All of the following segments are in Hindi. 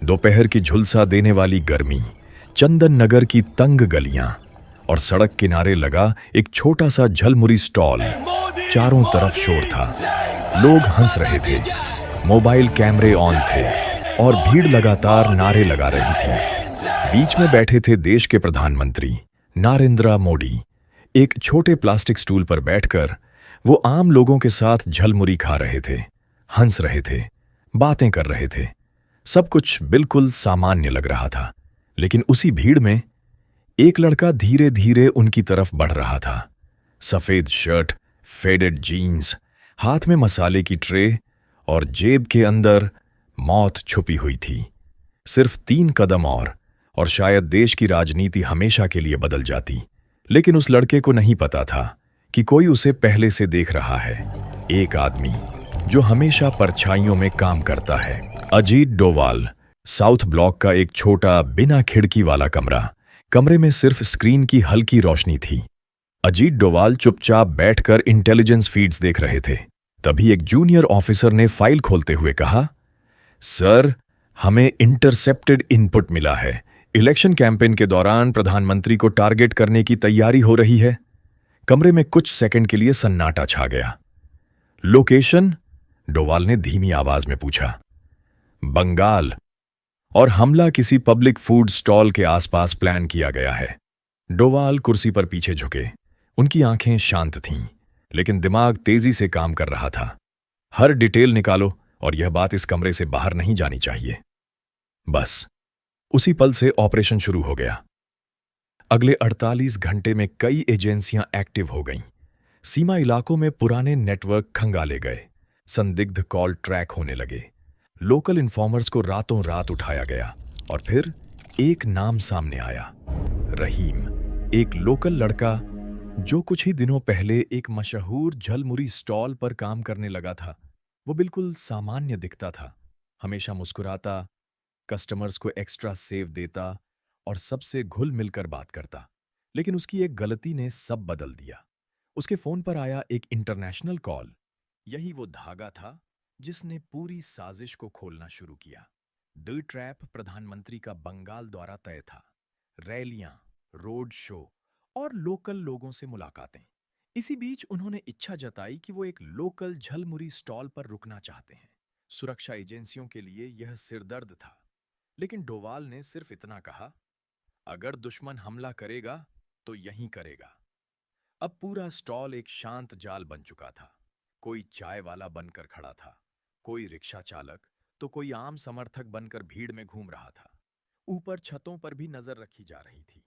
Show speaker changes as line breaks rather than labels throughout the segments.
दोपहर की झुलसा देने वाली गर्मी, चंदन नगर की तंग गलियां और सड़क किनारे लगा एक छोटा सा झलमुरी स्टॉल। चारों तरफ शोर था, लोग हंस रहे थे, मोबाइल कैमरे ऑन थे और भीड़ लगातार नारे लगा रही थी। बीच में बैठे थे देश के प्रधानमंत्री नरेंद्र मोदी। एक छोटे प्लास्टिक स्टूल पर बैठकर वो आम लोगों के साथ झलमुरी खा रहे थे, हंस रहे थे, बातें कर रहे थे। सब कुछ बिल्कुल सामान्य लग रहा था, लेकिन उसी भीड़ में एक लड़का धीरे धीरे उनकी तरफ बढ़ रहा था। सफेद शर्ट, फेडेड जीन्स, हाथ में मसाले की ट्रे और जेब के अंदर मौत छुपी हुई थी। सिर्फ 3 कदम और शायद देश की राजनीति हमेशा के लिए बदल जाती। लेकिन उस लड़के को नहीं पता था कि कोई उसे पहले से देख रहा है। एक आदमी जो हमेशा परछाइयों में काम करता है। अजीत डोवाल। साउथ ब्लॉक का एक छोटा बिना खिड़की वाला कमरे में सिर्फ स्क्रीन की हल्की रोशनी थी। अजीत डोवाल चुपचाप बैठकर इंटेलिजेंस फीड्स देख रहे थे। तभी एक जूनियर ऑफिसर ने फाइल खोलते हुए कहा, सर, हमें इंटरसेप्टेड इनपुट मिला है। इलेक्शन कैंपेन के दौरान प्रधानमंत्री को टारगेट करने की तैयारी हो रही है। कमरे में कुछ सेकंड के लिए सन्नाटा छा गया। लोकेशन? डोवाल ने धीमी आवाज में पूछा। बंगाल, और हमला किसी पब्लिक फूड स्टॉल के आसपास प्लान किया गया है। डोवाल कुर्सी पर पीछे झुके। उनकी आंखें शांत थीं, लेकिन दिमाग तेजी से काम कर रहा था। हर डिटेल निकालो और यह बात इस कमरे से बाहर नहीं जानी चाहिए। बस उसी पल से ऑपरेशन शुरू हो गया। अगले 48 घंटे में कई एजेंसियां एक्टिव हो गईं। सीमा इलाकों में पुराने नेटवर्क खंगाले गए। संदिग्ध कॉल ट्रैक होने लगे। लोकल इन्फॉर्मर्स को रातों रात उठाया गया और फिर एक नाम सामने आया। रहीम, एक लोकल लड़का जो कुछ ही दिनों पहले एक मशहूर झलमुरी स्टॉल पर काम करने लगा था। वो बिल्कुल सामान्य दिखता था, हमेशा मुस्कुराता, कस्टमर्स को एक्स्ट्रा सेव देता और सबसे घुल मिलकर बात करता। लेकिन उसकी एक गलती ने सब बदल दिया। उसके फोन पर आया एक इंटरनेशनल कॉल। यही वो धागा था जिसने पूरी साजिश को खोलना शुरू किया। द ट्रैप प्रधानमंत्री का बंगाल दौरा तय था। रैलियां, रोड शो और लोकल लोगों से मुलाकातें। इसी बीच उन्होंने इच्छा जताई कि वो एक लोकल झलमुरी स्टॉल पर रुकना चाहते हैं। सुरक्षा एजेंसियों के लिए यह सिरदर्द था, लेकिन डोवाल ने सिर्फ इतना कहा, अगर दुश्मन हमला करेगा तो यहीं करेगा। अब पूरा स्टॉल एक शांत जाल बन चुका था। कोई चाय वाला बनकर खड़ा था, कोई रिक्शा चालक, तो कोई आम समर्थक बनकर भीड़ में घूम रहा था। ऊपर छतों पर भी नजर रखी जा रही थी।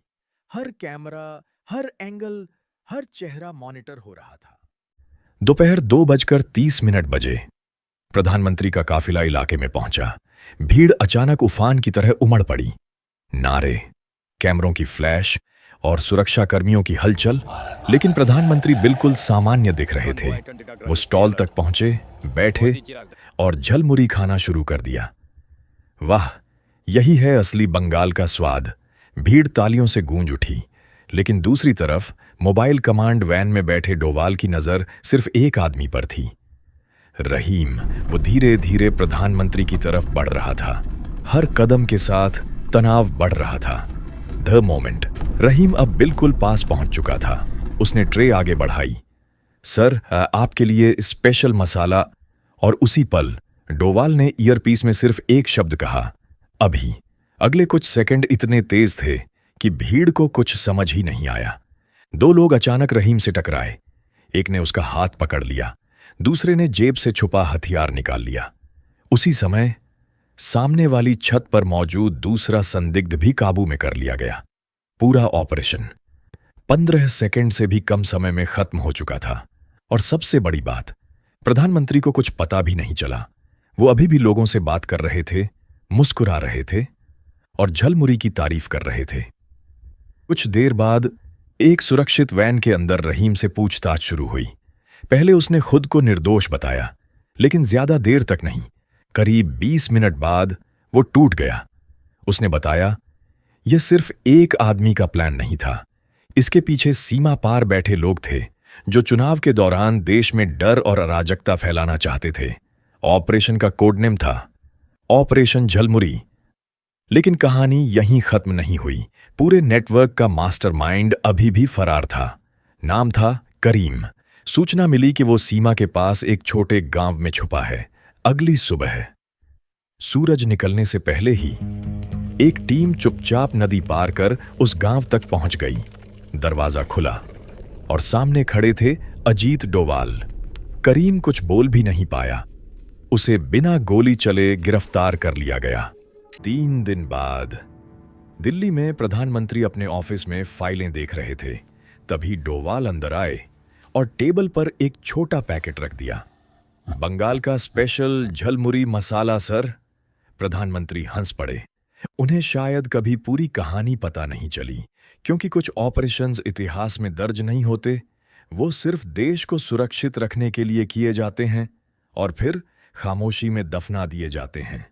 हर कैमरा, हर एंगल, हर चेहरा मॉनिटर हो रहा था। दोपहर 2:30 बजे प्रधानमंत्री का काफिला इलाके में पहुंचा। भीड़ अचानक उफान की तरह उमड़ पड़ी। नारे, कैमरों की फ्लैश और सुरक्षा कर्मियों की हलचल, लेकिन प्रधानमंत्री बिल्कुल सामान्य दिख रहे थे। वो स्टॉल तक पहुंचे, बैठे और झलमुरी खाना शुरू कर दिया। वाह, यही है असली बंगाल का स्वाद। भीड़ तालियों से गूंज उठी, लेकिन दूसरी तरफ मोबाइल कमांड वैन में बैठे डोवाल की नजर सिर्फ एक आदमी पर थी, रहीम। वो धीरे धीरे प्रधानमंत्री की तरफ बढ़ रहा था। हर कदम के साथ तनाव बढ़ रहा था। The moment. रहीम अब बिल्कुल पास पहुंच चुका था। उसने ट्रे आगे बढ़ाई। सर, आपके लिए स्पेशल मसाला। और उसी पल डोवाल ने ईयरपीस में सिर्फ एक शब्द कहा, अभी। अगले कुछ सेकंड इतने तेज थे कि भीड़ को कुछ समझ ही नहीं आया। 2 लोग अचानक रहीम से टकराए। एक ने उसका हाथ पकड़ लिया, दूसरे ने जेब से छुपा हथियार निकाल लिया। उसी समय सामने वाली छत पर मौजूद दूसरा संदिग्ध भी काबू में कर लिया गया। पूरा ऑपरेशन 15 सेकंड से भी कम समय में खत्म हो चुका था। और सबसे बड़ी बात, प्रधानमंत्री को कुछ पता भी नहीं चला। वो अभी भी लोगों से बात कर रहे थे, मुस्कुरा रहे थे और झलमुरी की तारीफ कर रहे थे। कुछ देर बाद एक सुरक्षित वैन के अंदर रहीम से पूछताछ शुरू हुई। पहले उसने खुद को निर्दोष बताया, लेकिन ज्यादा देर तक नहीं। करीब 20 मिनट बाद वो टूट गया। उसने बताया, यह सिर्फ एक आदमी का प्लान नहीं था। इसके पीछे सीमा पार बैठे लोग थे जो चुनाव के दौरान देश में डर और अराजकता फैलाना चाहते थे। ऑपरेशन का कोडनेम था ऑपरेशन झलमुरी। लेकिन कहानी यहीं खत्म नहीं हुई। पूरे नेटवर्क का मास्टरमाइंड अभी भी फरार था। नाम था करीम। सूचना मिली कि वो सीमा के पास एक छोटे गांव में छुपा है। अगली सुबह सूरज निकलने से पहले ही एक टीम चुपचाप नदी पार कर उस गांव तक पहुंच गई। दरवाजा खुला और सामने खड़े थे अजीत डोवाल। करीम कुछ बोल भी नहीं पाया। उसे बिना गोली चले गिरफ्तार कर लिया गया। 3 दिन बाद दिल्ली में प्रधानमंत्री अपने ऑफिस में फाइलें देख रहे थे। तभी डोवाल अंदर आए और टेबल पर एक छोटा पैकेट रख दिया। बंगाल का स्पेशल झलमुरी मसाला सर। प्रधानमंत्री हंस पड़े। उन्हें शायद कभी पूरी कहानी पता नहीं चली, क्योंकि कुछ ऑपरेशंस इतिहास में दर्ज नहीं होते। वो सिर्फ देश को सुरक्षित रखने के लिए किए जाते हैं और फिर खामोशी में दफना दिए जाते हैं।